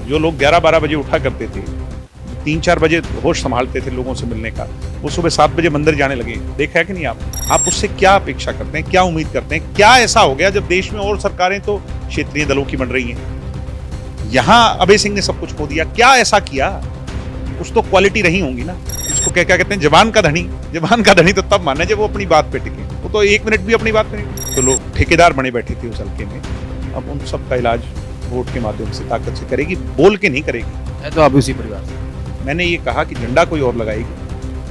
जो लोग 11-12 बजे उठा करते थे, 3-4 बजे होश संभालते थे लोगों से मिलने का, वो सुबह 7 बजे मंदिर जाने लगे। देखा है कि नहीं आप उससे क्या अपेक्षा करते हैं, क्या उम्मीद करते हैं? क्या ऐसा हो गया जब देश में और सरकारें तो क्षेत्रीय दलों की बन रही हैं, यहाँ अभय सिंह ने सब कुछ खो दिया? क्या ऐसा किया? कुछ तो क्वालिटी रही होंगी ना। इसको क्या क्या कहते हैं, जबान का धनी तो तब माना जब वो अपनी बात पे टिके। वो तो 1 मिनट भी अपनी बात पे नहीं। तो लोग ठेकेदार बने बैठे थे उस हल्के में, अब उन सब का इलाज वोट के माध्यम से ताकत से करेगी, बोल के नहीं करेगी। है तो आप उसी परिवार से। मैंने ये कहा कि झंडा कोई और लगाएगी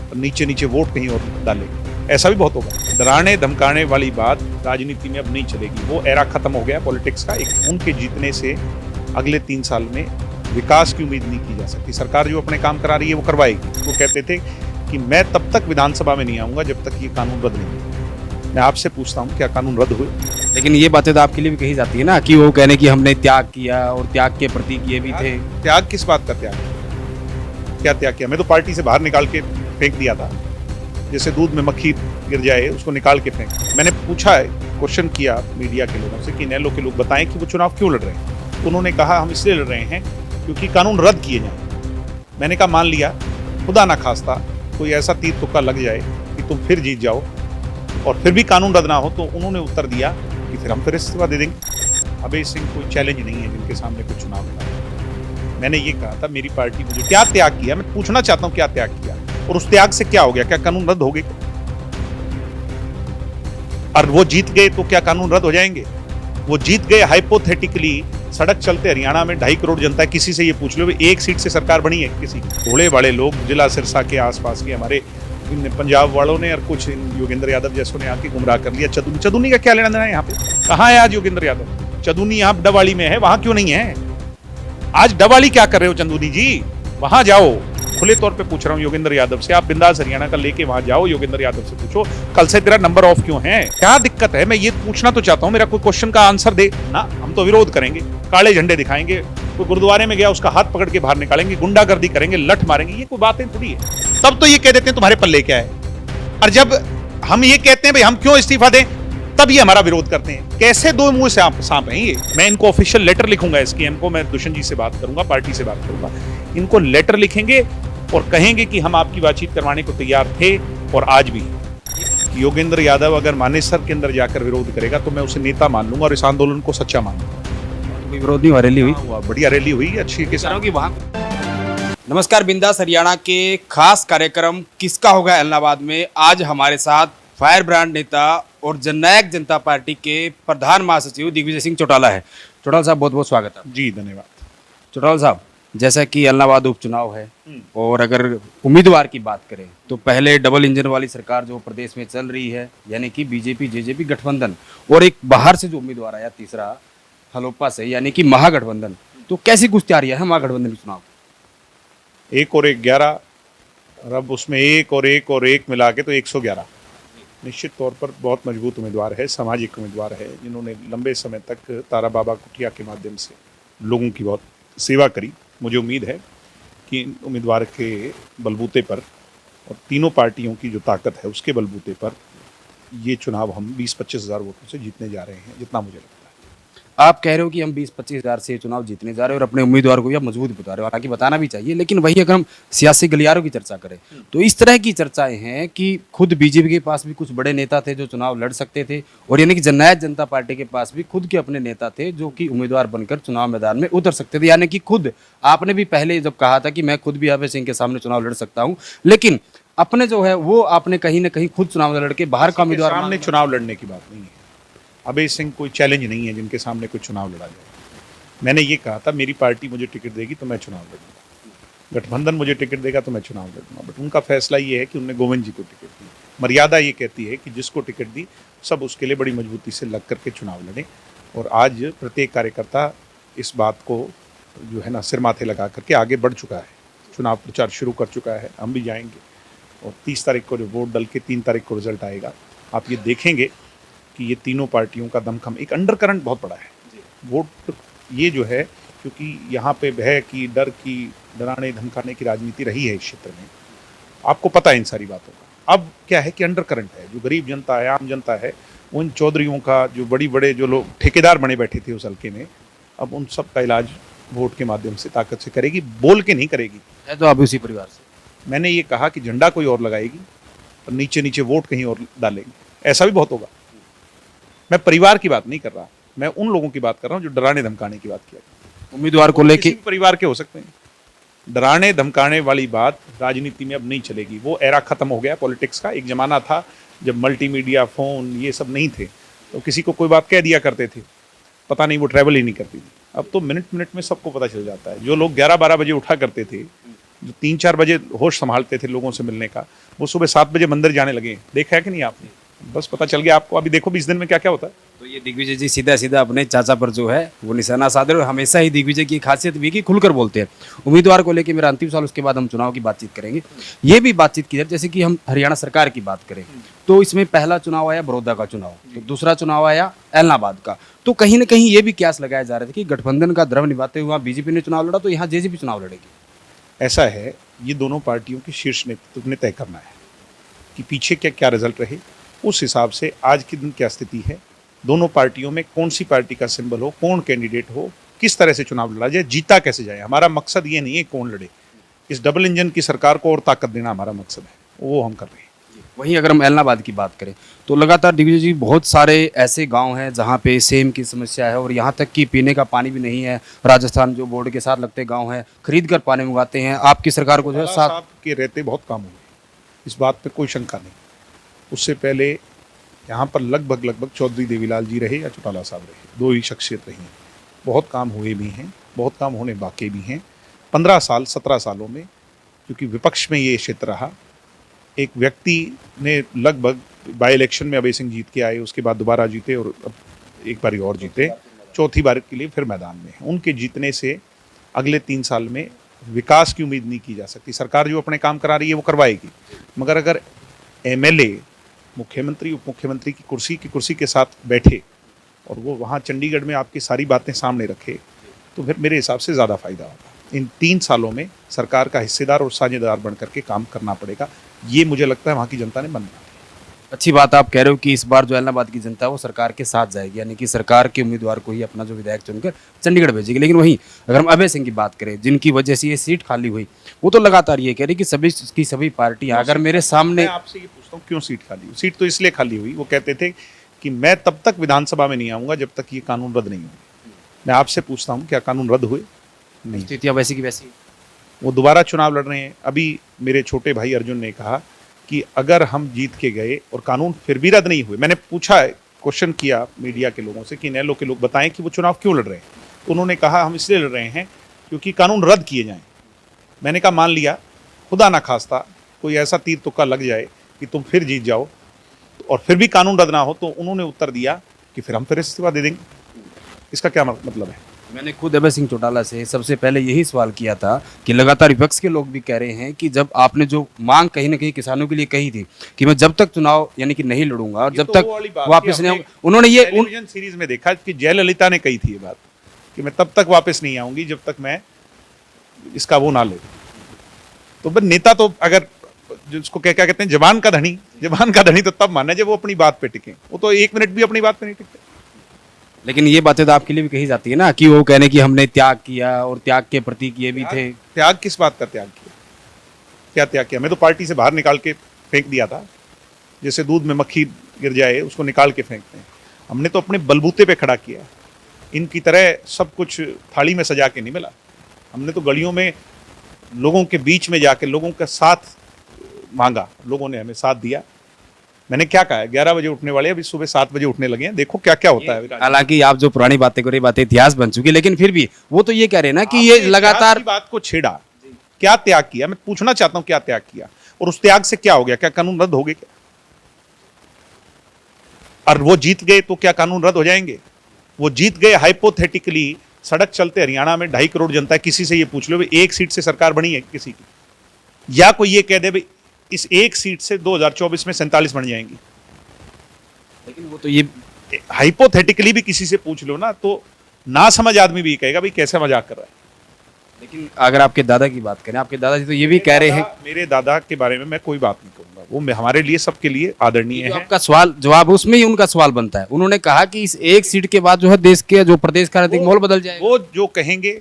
और नीचे नीचे वोट कहीं और डालेगी, ऐसा भी बहुत होगा। डराने धमकाने वाली बात राजनीति में अब नहीं चलेगी। वो एरा खत्म हो गया पॉलिटिक्स का। उनके जीतने से अगले 3 साल में विकास की उम्मीद नहीं की जा सकती। सरकार जो अपने काम करा रही है वो करवाएगी। वो कहते थे कि मैं तब तक विधानसभा में नहीं आऊंगा जब तक ये कानून रद्द नहीं होगा। मैं आपसे पूछता हूँ, क्या कानून रद्द हुए? लेकिन ये बातें तो आपके लिए भी कही जाती है ना कि वो कहने की हमने त्याग किया और त्याग के प्रतीक ये भी थे। त्याग किस बात का त्याग? क्या त्याग किया? मैं तो पार्टी से बाहर निकाल के फेंक दिया था, जैसे दूध में मक्खी गिर जाए उसको निकाल के फेंक। मैंने पूछा है, क्वेश्चन किया मीडिया के लोगों से कि इनेलो के लोग बताएं कि वो चुनाव क्यों लड़ रहे हैं। तो उन्होंने कहा हम इसलिए लड़ रहे हैं क्योंकि कानून रद्द किए जाए। मैंने कहा मान लिया, खुदा ना खास्ता कोई ऐसा तीर तुक्का लग जाए कि तुम फिर जीत जाओ और फिर भी कानून रद्द ना हो, तो उन्होंने उत्तर दिया कि फिर हम फिर इस्तीफा दे देंगे। अभय सिंह कोई चैलेंज नहीं है जिनके सामने कोई चुनाव लड़ा। मैंने ये कहा था मेरी पार्टी मुझे क्या त्याग किया, मैं पूछना चाहता हूँ क्या त्याग किया और उस त्याग से क्या हो गया? क्या कानून रद्द हो गए? और वो जीत गए तो क्या कानून रद्द हो जाएंगे? वो जीत गए हाइपोथेटिकली। सड़क चलते हरियाणा में 2.5 करोड़ जनता है, किसी से ये पूछ लो, एक सीट से सरकार बनी है किसी? थोड़े बड़े लोग जिला सिरसा के आसपास के हमारे पंजाब वालों ने और कुछ योगेंद्र यादव जैसों ने आके गुमराह कर लिया। चदुनी का क्या लेना देना है यहाँ पे? कहाँ है आज योगेंद्र यादव? चदुनी यहाँ डवाली में है, वहां क्यों नहीं है? आज डवाली क्या कर रहे हो चंदूनी जी? वहां जाओ। खुले तौर पे पूछ रहा हूँ योगेंद्र यादव से, आप बिंदास हरियाणा का लेके वहां जाओ, योगेंद्र यादव से पूछो कल से तेरा नंबर ऑफ क्यों है, क्या दिक्कत है? मैं ये पूछना तो चाहता हूँ, मेरा कोई क्वेश्चन का आंसर दे ना। हम तो विरोध करेंगे, काले झंडे दिखाएंगे, कोई गुरुद्वारे में गया उसका हाथ पकड़ के बाहर निकालेंगे, गुंडागर्दी करेंगे, लठ मारेंगे, ये कोई बातें थोड़ी है। तब तो ये कह देते हैं तुम्हारे पल्ले क्या है, और जब हम ये कहते हैं भाई हम क्यों इस्तीफा दें, तब ये हमारा विरोध करते हैं। कैसे दो मुंह से सांप हैं ये? मैं इनको ऑफिशियल लेटर लिखूंगा, एसकेएम को, मैं दुष्यंत जी से बात करूंगा, पार्टी से बात करूंगा, इनको लेटर लिखेंगे और कहेंगे कि हम आपकी बातचीत करवाने को तैयार थे और आज भी। योगेंद्र यादव अगर मानेसर के अंदर जाकर विरोध करेगा तो मैं उसे नेता मान लूंगा और इस आंदोलन को सच्चा मान लूंगा। कोई विरोध नहीं हुआ, रैली हुई, बढ़िया रैली हुई अच्छी के साथ। नमस्कार, बिंदास हरियाणा के खास कार्यक्रम किसका होगा इलाहाबाद में आज हमारे साथ फायर ब्रांड नेता और जननायक जनता पार्टी के प्रधान महासचिव दिग्विजय सिंह चौटाला है। चौटाला साहब बहुत बहुत स्वागत है। जी धन्यवाद। चौटाला साहब, जैसा कि इलाहाबाद उपचुनाव है और अगर उम्मीदवार की बात करें तो पहले डबल इंजन वाली सरकार जो प्रदेश में चल रही है यानी कि बीजेपी जेजेपी गठबंधन, और एक बाहर से जो उम्मीदवार आया तीसरा हलोपा से यानी कि महागठबंधन, तो कैसी कुछ तैयारियां है महागठबंधन के चुनाव? 1 और 1 11, अब उसमें 1 और 1 और 1 मिला के तो 111। निश्चित तौर पर बहुत मजबूत उम्मीदवार है, सामाजिक उम्मीदवार है, जिन्होंने लंबे समय तक तारा बाबा कुटिया के माध्यम से लोगों की बहुत सेवा करी। मुझे उम्मीद है कि इन उम्मीदवार के बलबूते पर और तीनों पार्टियों की जो ताकत है उसके बलबूते पर ये चुनाव हम 20-25 हज़ार वोटों से जीतने जा रहे हैं, जितना मुझे लगता है। आप कह रहे हो कि हम 20-25 हज़ार से चुनाव जीतने जा रहे हैं और अपने उम्मीदवार को भी आप मजबूत बता रहे हो, हालांकि बताना भी चाहिए, लेकिन वही अगर हम सियासी गलियारों की चर्चा करें तो इस तरह की चर्चाएं हैं कि खुद बीजेपी के पास भी कुछ बड़े नेता थे जो चुनाव लड़ सकते थे और यानी कि जननायक जनता पार्टी के पास भी खुद के अपने नेता थे जो कि उम्मीदवार बनकर चुनाव मैदान में उतर सकते थे। यानी कि खुद आपने भी पहले जब कहा था कि मैं खुद भी अभय सिंह के सामने चुनाव लड़ सकता हूँ, लेकिन अपने जो है वो आपने कहीं ना कहीं खुद चुनाव लड़ के बाहर का उम्मीदवार सामने चुनाव लड़ने की बात नहीं है। अभय सिंह कोई चैलेंज नहीं है जिनके सामने कोई चुनाव लड़ा जाए। मैंने ये कहा था मेरी पार्टी मुझे टिकट देगी तो मैं चुनाव लड़ूंगा, गठबंधन मुझे टिकट देगा तो मैं चुनाव लड़ूंगा, बट उनका फैसला ये है कि उन्होंने गोविंद जी को टिकट दी। मर्यादा ये कहती है कि जिसको टिकट दी सब उसके लिए बड़ी मजबूती से लग करके चुनाव लड़ें, और आज प्रत्येक कार्यकर्ता इस बात को जो है ना सिर माथे लगा करके आगे बढ़ चुका है, चुनाव प्रचार शुरू कर चुका है। हम भी जाएंगे और 30 तारीख को जो वोट डल के 3 तारीख को रिजल्ट आएगा, आप ये देखेंगे कि ये तीनों पार्टियों का दमखम, एक अंडर करंट बहुत बड़ा है वोट ये जो है, क्योंकि यहाँ पे भय की, डर की, डराने धमकाने की राजनीति रही है इस क्षेत्र में, आपको पता है इन सारी बातों का। अब क्या है कि अंडर करंट है, जो गरीब जनता है, आम जनता है, उन चौधरियों का, जो बड़े बड़े जो लोग ठेकेदार बने बैठे थे उस हल्के में, अब उन सब का इलाज वोट के माध्यम से ताकत से करेगी, बोल के नहीं करेगी। है तो आप उसी परिवार से। मैंने ये कहा कि झंडा कोई और लगाएगी और नीचे नीचे वोट कहीं और डालेंगे, ऐसा भी बहुत होगा। मैं परिवार की बात नहीं कर रहा, मैं उन लोगों की बात कर रहा हूँ जो डराने धमकाने की बात किया। उम्मीदवार को किसी लेके भी परिवार के हो सकते हैं। डराने धमकाने वाली बात राजनीति में अब नहीं चलेगी, वो एरा खत्म हो गया पॉलिटिक्स का। एक जमाना था जब मल्टीमीडिया, फोन ये सब नहीं थे, तो किसी को कोई बात कह दिया करते थे, पता नहीं वो ट्रैवल ही नहीं करती थी। अब तो मिनट मिनट में सबको पता चल जाता है। जो लोग 11-12 बजे उठा करते थे, जो 3-4 बजे होश संभालते थे लोगों से मिलने का, वो सुबह 7 बजे मंदिर जाने लगे। देखा है कि नहीं आपने? बस पता चल गया आपको। अभी देखो 20 दिन में क्या क्या होता है। तो ये दिग्विजय जी सीधा सीधा अपने चाचा पर जो है वो निशाना साध रहे, और हमेशा ही दिग्विजय की खासियत भी कि खुलकर बोलते हैं। उम्मीदवार को लेके मेरा अंतिम सवाल, उसके बाद हम चुनाव की बातचीत करेंगे। ये भी बातचीत की जाए, जैसे कि हम हरियाणा सरकार की बात करें तो इसमें पहला चुनाव आया बड़ौदा का चुनाव, तो दूसरा चुनाव आया इलाहाबाद का। तो कहीं ना कहीं ये भी क्यास लगाया जा रहा था कि गठबंधन का द्रव निभाते हुए बीजेपी ने चुनाव लड़ा, तो यहाँ जेजेपी चुनाव लड़ेगी। ऐसा है, ये दोनों पार्टियों के शीर्ष नेतृत्व ने तय करना है कि पीछे क्या क्या रिजल्ट रहे। उस हिसाब से आज के दिन क्या स्थिति है, दोनों पार्टियों में कौन सी पार्टी का सिंबल हो, कौन कैंडिडेट हो, किस तरह से चुनाव लड़ा जाए, जीता कैसे जाए। हमारा मकसद ये नहीं है कौन लड़े, इस डबल इंजन की सरकार को और ताकत देना हमारा मकसद है, वो हम कर रहे हैं। वहीं अगर हम इलाहाबाद की बात करें तो लगातार दिग्विजय जी बहुत सारे ऐसे गांव हैं जहां पे सेम की समस्या है, और यहां तक कि पीने का पानी भी नहीं है। राजस्थान जो बॉर्डर के साथ लगते गांव हैं, खरीद कर पानी मंगाते हैं। आपकी सरकार को जो है साथ साहब के रहते बहुत काम हुए, इस बात पे कोई शंका नहीं। उससे पहले यहाँ पर लगभग चौधरी देवीलाल जी रहे या चौटाला साहब रहे, दो ही शख्सियत रही हैं। बहुत काम हुए भी हैं, बहुत काम होने बाकी भी हैं। 15 साल 17 सालों में क्योंकि विपक्ष में ये क्षेत्र रहा, एक व्यक्ति ने लगभग बाई इलेक्शन में अभय सिंह जीत के आए, उसके बाद दोबारा जीते और अब एक बार और जीते, चौथी बार के लिए फिर मैदान में हैं। उनके जीतने से अगले 3 साल में विकास की उम्मीद नहीं की जा सकती। सरकार जो अपने काम करा रही है वो करवाएगी, मगर अगर एमएलए मुख्यमंत्री उप मुख्यमंत्री की कुर्सी के साथ बैठे और वो वहाँ चंडीगढ़ में आपकी सारी बातें सामने रखे, तो फिर मेरे हिसाब से ज़्यादा फायदा होगा। इन 3 सालों में सरकार का हिस्सेदार और साझेदार बन करके काम करना पड़ेगा, ये मुझे लगता है वहाँ की जनता ने मन बना। अच्छी बात आप कह रहे हो कि इस बार जो इलाहाबाद की जनता है वो सरकार के साथ जाएगी, यानी कि सरकार के उम्मीदवार को ही अपना जो विधायक चुनकर चंडीगढ़ भेजेगी। लेकिन वहीं अगर हम अभय सिंह की बात करें, जिनकी वजह से ये सीट खाली हुई, वो तो लगातार ये कह रही कि सभी पार्टियां अगर मेरे सामने। मैं आपसे ये पूछता हूँ क्यों सीट खाली हुई? सीट तो इसलिए खाली हुई, वो कहते थे कि मैं तब तक विधानसभा में नहीं आऊँगा जब तक ये कानून रद्द नहीं होगा। मैं आपसे पूछता हूँ क्या कानून रद्द हुए? नहीं, स्थितियाँ वैसी की वैसी। वो दोबारा चुनाव लड़ रहे हैं। अभी मेरे छोटे भाई अर्जुन ने कहा कि अगर हम जीत के गए और कानून फिर भी रद्द नहीं हुए, मैंने पूछा है, क्वेश्चन किया मीडिया के लोगों से कि इनेलो के लोग बताएं कि वो चुनाव क्यों लड़ रहे हैं, तो उन्होंने कहा हम इसलिए लड़ रहे हैं क्योंकि कानून रद्द किए जाएं। मैंने कहा मान लिया खुदा ना खास्ता कोई ऐसा तीर तुक्का लग जाए कि तुम फिर जीत जाओ और फिर भी कानून रद्द ना हो, तो उन्होंने उत्तर दिया कि फिर हम फिर इस्तीफा दे देंगे। इसका क्या मतलब है? मैंने खुद अभय सिंह चौटाला से सबसे पहले यही सवाल किया था कि लगातार विपक्ष के लोग भी कह रहे हैं कि जब आपने जो मांग कहीं ना कहीं किसानों के लिए कही थी कि मैं जब तक चुनाव यानी कि नहीं लड़ूंगा और जब तक वापस नहीं आऊंगा, उन्होंने ये टेलीविजन सीरीज में देखा कि जयललिता ने कही थी ये बात कि मैं तब तक वापस नहीं आऊंगी जब तक मैं इसका वो ना ले। तो बस नेता तो अगर जिसको क्या कहते हैं जबान का धनी तो तब माना जब वो अपनी बात पे टिके। वो तो 1 मिनट भी अपनी बात पे नहीं टिकते। लेकिन ये बातें तो आपके लिए भी कही जाती है ना कि वो कहने की हमने त्याग किया और त्याग के प्रतीक ये भी थे। त्याग किस बात का त्याग किया? क्या त्याग किया? मैं तो पार्टी से बाहर निकाल के फेंक दिया था, जैसे दूध में मक्खी गिर जाए उसको निकाल के फेंकते हैं। हमने तो अपने बलबूते पे खड़ा किया। इनकी तरह सब कुछ थाली में सजा के नहीं मिला। हमने तो गलियों में लोगों के बीच में जाके लोगों का साथ मांगा, लोगों ने हमें साथ दिया। मैंने क्या कहा है, 11 बजे उठने वाले अभी सुबह 7 बजे उठने लगे हैं। देखो क्या क्या होता है। हालांकि आप जो पुरानी बातें कर रही, बातें इतिहास बन चुकी, लेकिन फिर भी वो तो ये कह रहे हैं ना कि ये लगातार बात को छेड़ा। क्या त्याग किया? मैं पूछना चाहता हूं क्या त्याग किया और उस त्याग से क्या हो गया? क्या कानून रद्द हो गए क्या? और वो जीत गए तो क्या कानून रद्द हो जाएंगे? वो जीत गए हाइपोथेटिकली। सड़क चलते हरियाणा में 2.5 करोड़ जनता है, किसी से ये पूछ लो एक सीट से सरकार बनी है किसी की? या कोई ये कह दे भाई इस एक सीट से 2024 में 47 बन जाएंगी। लेकिन वो तो ये हाइपोथेटिकली भी किसी से पूछ लो ना, तो ना समझ आदमी भी कहेगा भाई कैसे मजाक कर रहा है। लेकिन अगर आपके दादा की बात करें, आपके दादाजी तो ये भी कह रहे हैं। मेरे दादा के बारे में मैं कोई बात नहीं करूंगा, वो हमारे लिए सबके लिए आदरणीय है। आपका सवाल जवाब उसमें ही उनका सवाल बनता है। उन्होंने कहा कि इस एक सीट के बाद जो है देश के जो प्रदेश का राजनीतिक माहौल बदल जाएगा। वो जो कहेंगे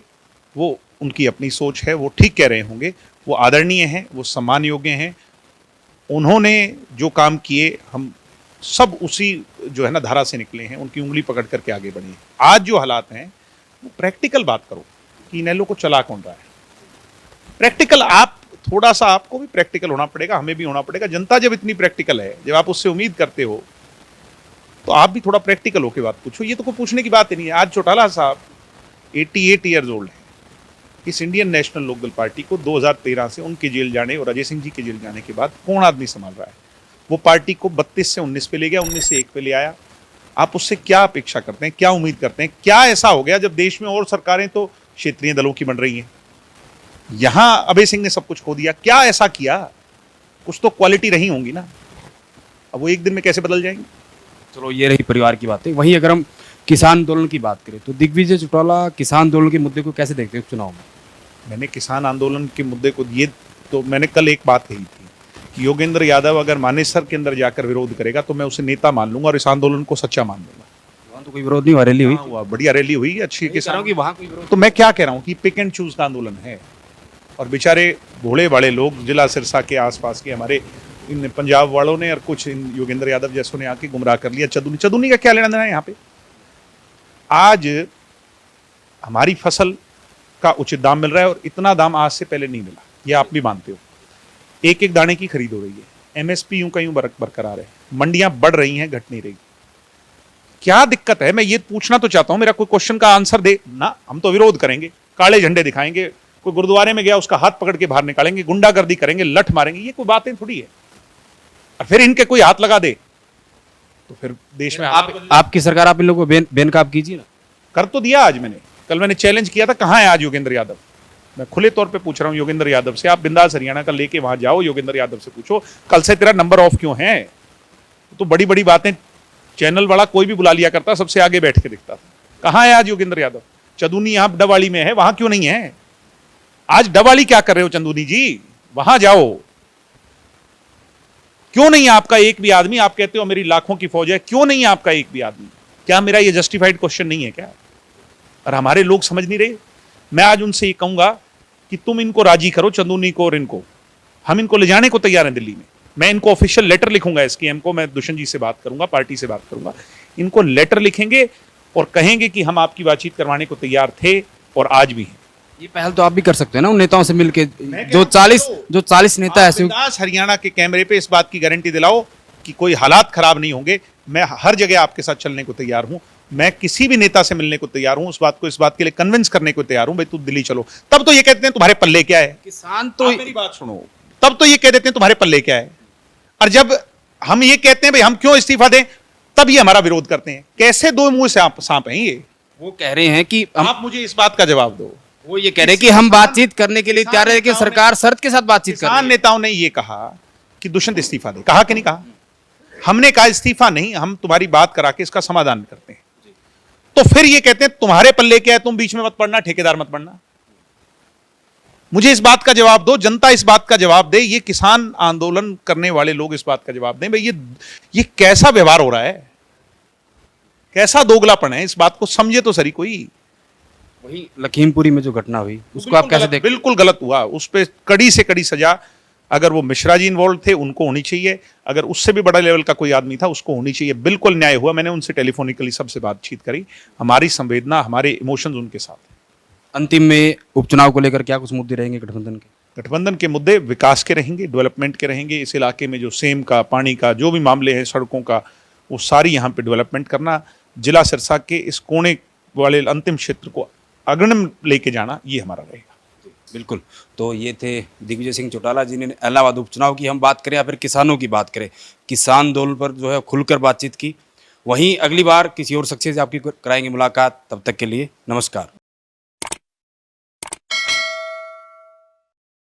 वो उनकी अपनी सोच है, वो ठीक कह रहे होंगे, वो आदरणीय हैं, वो सम्मान योग्य हैं। उन्होंने जो काम किए हम सब उसी जो है ना धारा से निकले हैं, उनकी उंगली पकड़ करके आगे बढ़े हैं। आज जो हालात हैं वो प्रैक्टिकल बात करो कि इनेलो को चला कौन रहा है। प्रैक्टिकल आप थोड़ा सा आपको भी प्रैक्टिकल होना पड़ेगा, हमें भी होना पड़ेगा। जनता जब इतनी प्रैक्टिकल है, जब आप उससे उम्मीद करते हो तो आप भी थोड़ा प्रैक्टिकल होकर बात पूछो। ये तो कोई पूछने की बात ही नहीं है। आज चौटाला साहब 88 ईयर्स ओल्ड है। इस इंडियन नेशनल लोकदल पार्टी को 2013 से उनके जेल जाने और अजय सिंह जी के जेल जाने के बाद कौन आदमी संभाल रहा है? वो पार्टी को 32 से 19 पे ले गया, 19 से 1 पे ले आया। आप उससे क्या अपेक्षा करते हैं, क्या उम्मीद करते हैं? क्या ऐसा हो गया जब देश में और सरकारें तो क्षेत्रीय दलों की बन रही हैं, यहां अभय सिंह ने सब कुछ खो दिया? क्या ऐसा किया? कुछ तो क्वालिटी रही होंगी ना। अब वो एक दिन में कैसे बदल जाएंगे? चलो ये रही परिवार की बातें। वहीं अगर हम किसान आंदोलन की बात करें तो दिग्विजय चौटाला किसान आंदोलन के मुद्दे को कैसे देखते हैं चुनाव में? मैंने किसान आंदोलन के मुद्दे को ये तो मैंने कल एक बात कही थी कि योगेंद्र यादव अगर मानेसर के अंदर जाकर विरोध करेगा तो मैं उसे नेता मान लूंगा और इस आंदोलन को सच्चा मान लूंगा। वहाँ तो कोई विरोध नहीं हुआ, रैली हुई। हुआ, बढ़िया रैली हुई, अच्छी किसान की वहाँ कोई विरोध। तो मैं क्या कह रहा हूँ कि पिक एंड चूज का आंदोलन है और बेचारे भोले वाले लोग जिला सिरसा के आसपास के हमारे इन पंजाब वालों ने और कुछ इन योगेंद्र यादव जैसों ने आके गुमराह कर लिया। चदुनी का क्या लेना देना है यहाँ पे? आज हमारी फसल का उचित दाम मिल रहा है और इतना दाम आज से पहले नहीं मिला, ये आप भी मानते हो। एक एक दाने की खरीद हो रही है, एमएसपी यूं का यूं बरकरार है, मंडियां बढ़ रही हैं, घट नहीं रही। क्या दिक्कत है? मैं ये पूछना तो चाहता हूं, मेरा कोई क्वेश्चन का आंसर दे ना। हम तो विरोध करेंगे, काले झंडे दिखाएंगे, कोई गुरुद्वारे में गया उसका हाथ पकड़ के बाहर निकालेंगे, गुंडागर्दी करेंगे, लठ मारेंगे, ये कोई बातें थोड़ी है। और फिर इनके कोई हाथ लगा दे तो फिर देश में आपकी सरकार आप इन लोगों को बेनकाब कीजिए ना। कर तो दिया। आज कल मैंने चैलेंज किया था, कहां है आज योगेंद्र यादव? मैं खुले तौर पे पूछ रहा हूं योगेंद्र यादव से, आप बिंदास हरियाणा का लेके वहां जाओ, योगेंद्र यादव से पूछो कल से तेरा नंबर ऑफ क्यों है? तो बड़ी बड़ी बातें चैनल वाला कोई भी बुला लिया करता, सबसे आगे बैठ के दिखता था। कहां है आज योगेंद्र यादव? चंदूनी यहां डवाली में है, वहां क्यों नहीं है? आज डवाली क्या कर रहे हो चंदूनी जी? वहां जाओ। क्यों नहीं आपका एक भी आदमी? आप कहते हो मेरी लाखों की फौज है, क्यों नहीं आपका एक भी आदमी? क्या मेरा ये जस्टिफाइड क्वेश्चन नहीं है क्या? और हमारे लोग समझ नहीं रहे। मैं आज उनसे ये कहूंगा कि तुम इनको राजी करो, चंदूनी को और इनको। हम इनको ले जाने को तैयार हैं दिल्ली में। मैं इनको ऑफिशियल लेटर लिखूंगा एसकेएम को, मैं दुष्यंत जी से बात करूंगा, पार्टी से बात करूंगा, इनको लेटर लिखेंगे और कहेंगे कि हम आपकी बातचीत करवाने को तैयार थे और आज भी हैं। ये पहल तो आप भी कर सकते हैं ना उन नेताओं से मिलके, जो 40 नेता ऐसे। हरियाणा के कैमरे पे इस बात की गारंटी दिलाओ कि कोई हालात खराब नहीं होंगे। मैं हर जगह आपके साथ चलने को तैयार हूं। मैं किसी भी नेता से मिलने को तैयार हूं, इस बात के लिए कन्विंस करने को तैयार हूं। भाई तू दिल्ली चलो, तब तो ये कहते हैं तुम्हारे पल्ले क्या है। किसान तो मेरी बात सुनो, तब तो ये कह देते हैं तुम्हारे पल्ले क्या है। और जब हम ये कहते हैं भाई हम क्यों इस्तीफा दें, तब ये हमारा विरोध करते हैं। कैसे दो मुंह से सांप हैं ये? वो कह रहे हैं कि आप मुझे इस बात का जवाब दो। वो ये कह रहे हैं कि हम बातचीत करने के लिए तैयार है, लेकिन सरकार शर्त के साथ बातचीत कर रही है। किसान नेताओं ने ये कहा कि दुष्यंत इस्तीफा दे, कहा कि नहीं कहा? हमने कहा इस्तीफा नहीं, हम तुम्हारी बात करा के इसका समाधान करते हैं। तो फिर ये कहते हैं तुम्हारे पल्ले क्या है, तुम बीच में मत पड़ना, ठेकेदार मत पड़ना। मुझे इस बात का जवाब दो, जनता इस बात का जवाब दे, ये किसान आंदोलन करने वाले लोग इस बात का जवाब दें। भाई ये कैसा व्यवहार हो रहा है, कैसा दोगलापन है? इस बात को समझे तो सही कोई। वही लखीमपुरी में जो घटना हुई उसको आप कैसे देखते? बिल्कुल गलत हुआ, उस पर कड़ी से कड़ी सजा। अगर वो मिश्रा जी इन्वॉल्व थे उनको होनी चाहिए, अगर उससे भी बड़ा लेवल का कोई आदमी था उसको होनी चाहिए। बिल्कुल न्याय हुआ। मैंने उनसे टेलीफोनिकली सबसे बातचीत करी, हमारी संवेदना, हमारे इमोशंस उनके साथ हैं। अंतिम में उपचुनाव को लेकर क्या कुछ मुद्दे रहेंगे गठबंधन के? गठबंधन के मुद्दे विकास के रहेंगे, डेवलपमेंट के रहेंगे। इस इलाके में जो सेम का, पानी का, जो भी मामले हैं, सड़कों का, वो सारी यहाँ पे डेवलपमेंट करना, जिला सिरसा के इस कोने वाले अंतिम क्षेत्र को अग्रणी लेके जाना, ये हमारा रहेगा। बिल्कुल। तो ये थे दिग्विजय सिंह चौटाला जी ने इलाहाबाद उपचुनाव की हम बात करें या फिर किसानों की बात करें, किसान आंदोलन पर जो है खुलकर बातचीत की। वहीं अगली बार किसी और शख्सियत से आपकी कराएंगे मुलाकात। तब तक के लिए नमस्कार।